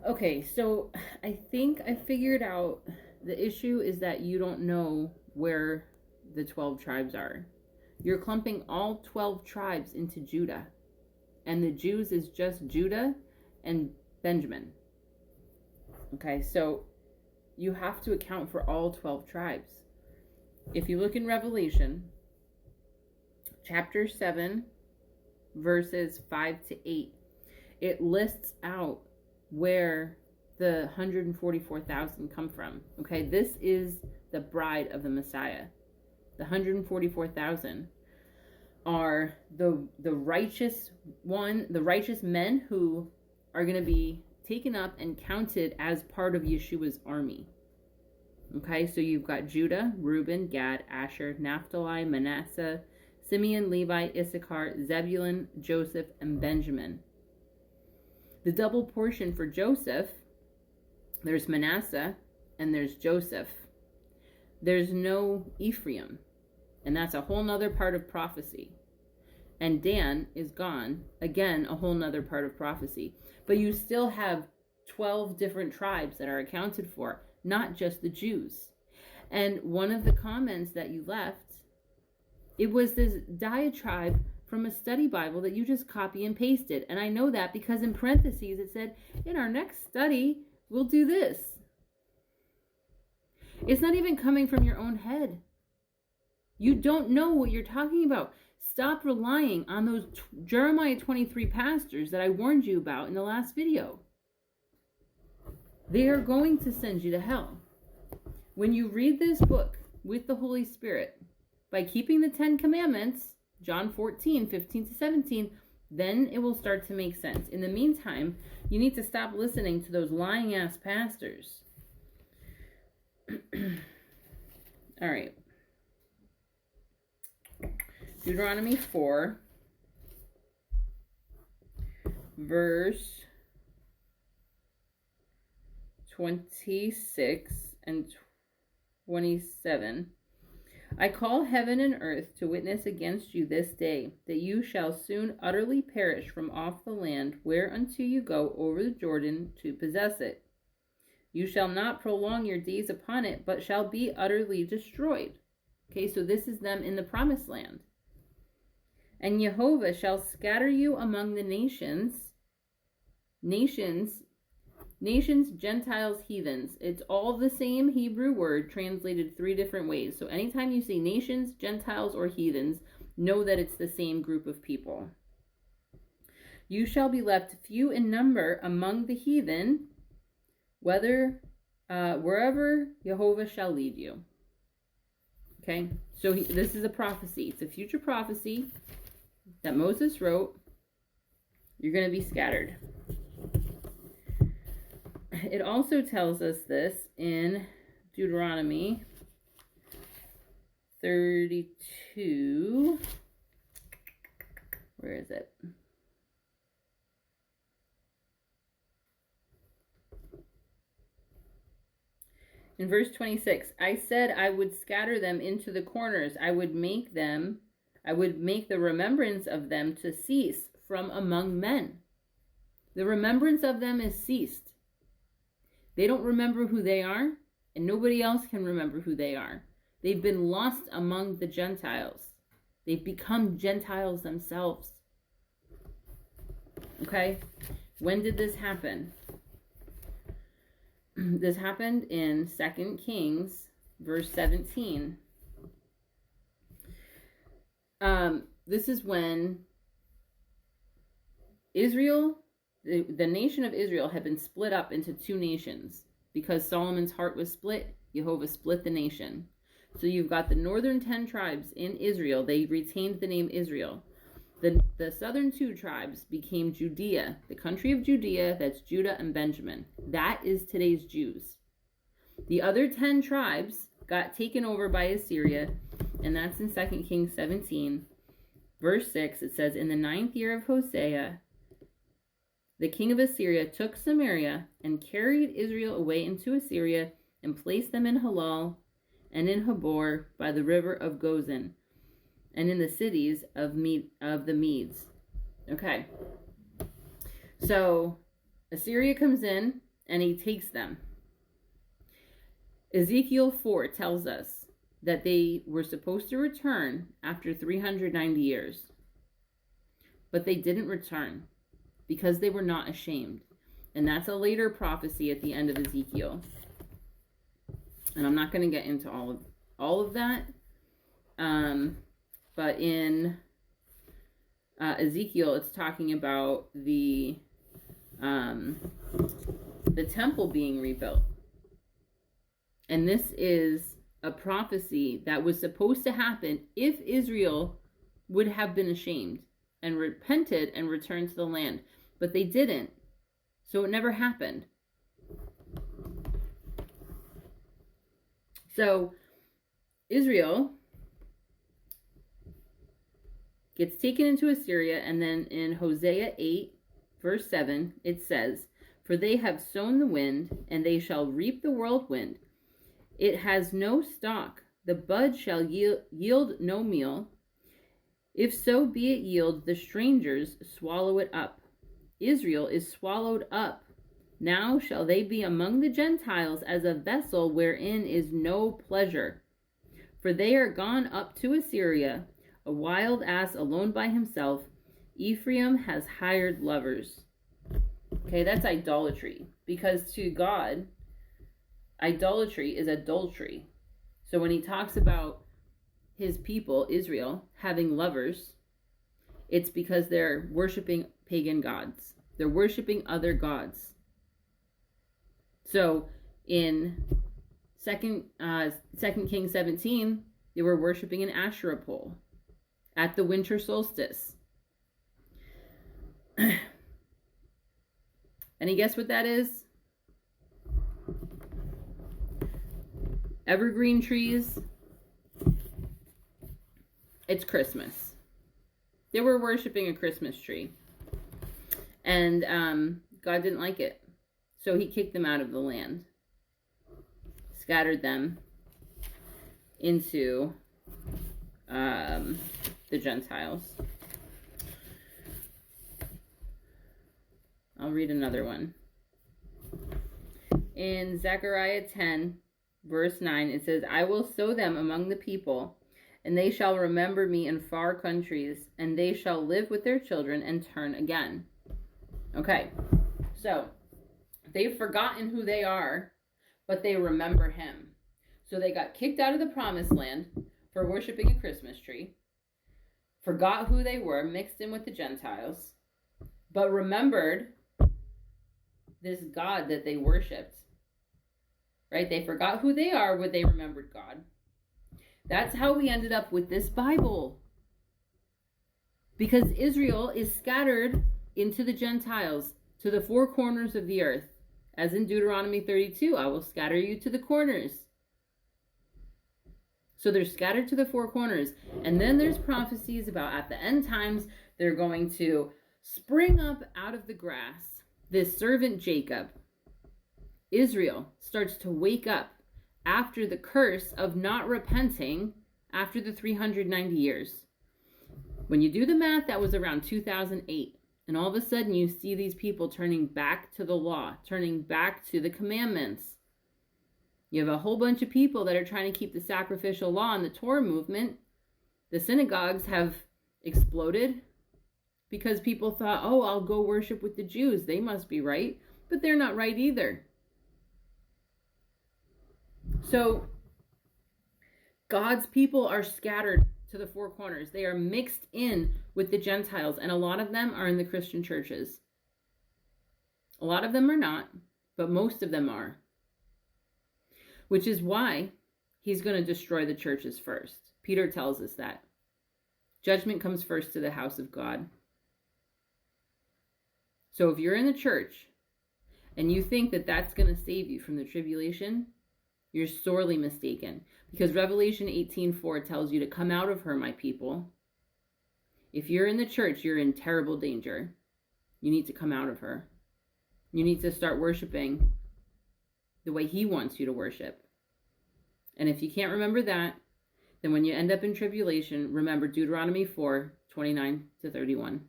Okay, so I think I figured out the issue is that you don't know where the 12 tribes are. You're clumping all 12 tribes into Judah. And the Jews is just Judah and Benjamin. Okay, so you have to account for all 12 tribes. If you look in Revelation, chapter 7, verses 5 to 8, it lists out where the 144,000 come from. Okay, this is the bride of the Messiah. The 144,000 are the righteous men who are going to be taken up and counted as part of Yeshua's army. Okay, so you've got Judah, Reuben, Gad, Asher, Naphtali, Manasseh, Simeon, Levi, Issachar, Zebulun, Joseph, and Benjamin. The double portion for Joseph, there's Manasseh and there's Joseph. There's no Ephraim, and that's a whole nother part of prophecy. And Dan is gone, again, a whole nother part of prophecy. But you still have 12 different tribes that are accounted for, not just the Jews. And one of the comments that you left, it was this diatribe from a study Bible that you just copy and pasted. And I know that because in parentheses it said, in our next study, we'll do this. It's not even coming from your own head. You don't know what you're talking about. Stop relying on those Jeremiah 23 pastors that I warned you about in the last video. They are going to send you to hell. When you read this book with the Holy Spirit, by keeping the 10 Commandments, John 14, 15 to 17, then it will start to make sense. In the meantime, you need to stop listening to those lying ass pastors. All right. Deuteronomy 4, verse 26 and 27. I call heaven and earth to witness against you this day, that you shall soon utterly perish from off the land whereunto you go over the Jordan to possess it. You shall not prolong your days upon it, but shall be utterly destroyed. Okay, so this is them in the promised land. And Jehovah shall scatter you among the nations, Gentiles, heathens. It's all the same Hebrew word translated 3 different ways. So anytime you say nations, Gentiles, or heathens, know that it's the same group of people. You shall be left few in number among the heathen, wherever Jehovah shall lead you. Okay, so this is a prophecy. It's a future prophecy that Moses wrote. You're going to be scattered. It also tells us this in Deuteronomy 32. Where is it? In verse 26, I said I would scatter them into the corners. I would make the remembrance of them to cease from among men. The remembrance of them is ceased. They don't remember who they are, and nobody else can remember who they are. They've been lost among the Gentiles. They've become Gentiles themselves. Okay? When did this happen? This happened in 2 Kings, verse 17. This is when Israel, the nation of Israel, had been split up into 2 nations. Because Solomon's heart was split, Jehovah split the nation. So you've got the northern 10 tribes in Israel. They retained the name Israel. The southern 2 tribes became Judea, the country of Judea, that's Judah and Benjamin. That is today's Jews. The other 10 tribes got taken over by Assyria, and that's in 2 Kings 17. Verse 6, it says, in the 9th year of Hosea, the king of Assyria took Samaria and carried Israel away into Assyria and placed them in Halal and in Habor by the river of Gozan, and in the cities of the Medes. Okay. So Assyria comes in, and he takes them. Ezekiel 4 tells us that they were supposed to return after 390 years. But they didn't return because they were not ashamed. And that's a later prophecy at the end of Ezekiel. And I'm not going to get into all of that. But in Ezekiel, it's talking about the temple being rebuilt. And this is a prophecy that was supposed to happen if Israel would have been ashamed and repented and returned to the land. But they didn't. So it never happened. So Israel gets taken into Assyria, and then in Hosea 8, verse 7, it says, "For they have sown the wind, and they shall reap the whirlwind. It has no stalk. The bud shall yield no meal. If so be it yield, the strangers swallow it up. Israel is swallowed up. Now shall they be among the Gentiles as a vessel wherein is no pleasure. For they are gone up to Assyria, a wild ass alone by himself. Ephraim has hired lovers." Okay, that's idolatry. Because to God, idolatry is adultery. So when he talks about his people, Israel, having lovers, it's because they're worshiping pagan gods. They're worshiping other gods. So in 2 Kings 17, they were worshiping an Asherah pole at the winter solstice. Any guess what that is? Evergreen trees. It's Christmas. They were worshiping a Christmas tree. And God didn't like it. So he kicked them out of the land. Scattered them into the Gentiles. I'll read another one. In Zechariah 10, verse 9, it says, "I will sow them among the people, and they shall remember me in far countries, and they shall live with their children and turn again." Okay, so they've forgotten who they are, but they remember him. So they got kicked out of the promised land for worshiping a Christmas tree, forgot who they were, mixed in with the Gentiles, but remembered this God that they worshipped. Right? They forgot who they are, but they remembered God. That's how we ended up with this Bible. Because Israel is scattered into the Gentiles, to the four corners of the earth. As in Deuteronomy 32, "I will scatter you to the corners." So they're scattered to the four corners. And then there's prophecies about at the end times, they're going to spring up out of the grass. This servant Jacob, Israel, starts to wake up after the curse of not repenting after the 390 years. When you do the math, that was around 2008. And all of a sudden you see these people turning back to the law, turning back to the commandments. You have a whole bunch of people that are trying to keep the sacrificial law and the Torah movement. The synagogues have exploded because people thought, "Oh, I'll go worship with the Jews. They must be right." But they're not right either. So God's people are scattered to the four corners. They are mixed in with the Gentiles, and a lot of them are in the Christian churches. A lot of them are not, but most of them are. Which is why he's going to destroy the churches first. Peter tells us that. Judgment comes first to the house of God. So if you're in the church and you think that that's going to save you from the tribulation, you're sorely mistaken. Because Revelation 18:4 tells you to come out of her, my people. If you're in the church, you're in terrible danger. You need to come out of her. You need to start worshiping the way he wants you to worship. And if you can't remember that, then when you end up in tribulation, remember Deuteronomy 4:29-31.